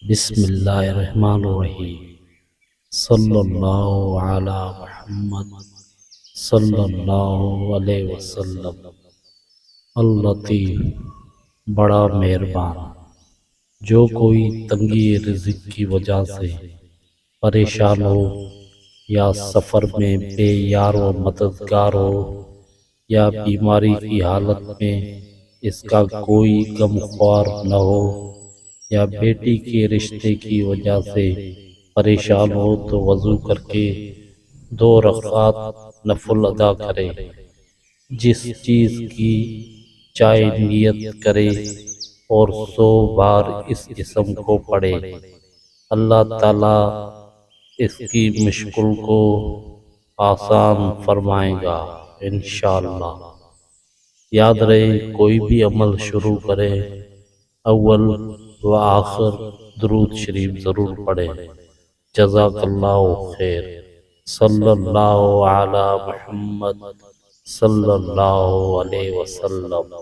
بسم اللہ الرحمن الرحیم۔ صلی اللہ علی محمد صلی اللہ علیہ وسلم۔ اللطیف، بڑا مہربان۔ جو کوئی تنگی رزق کی وجہ سے پریشان ہو، یا سفر میں بے یار و مددگار ہو، یا بیماری کی حالت میں اس کا کوئی غمخوار نہ ہو، یا بیٹی کے رشتے کی وجہ سے پریشان ہو تو وضو کر کے 2 رکعات نفل ادا کرے۔ جس چیز کی چاہے نیت کرے اور 100 بار اس اسم کو پڑھے، اللہ تعالیٰ اس کی مشکل کو آسان فرمائے گا انشاءاللہ۔ یاد رہے، کوئی بھی عمل شروع کرے، اول و آخر درود شریف ضرور پڑھے۔ جزاک اللہ خیر۔ صلی اللہ علی محمد صلی اللہ علیہ وسلم۔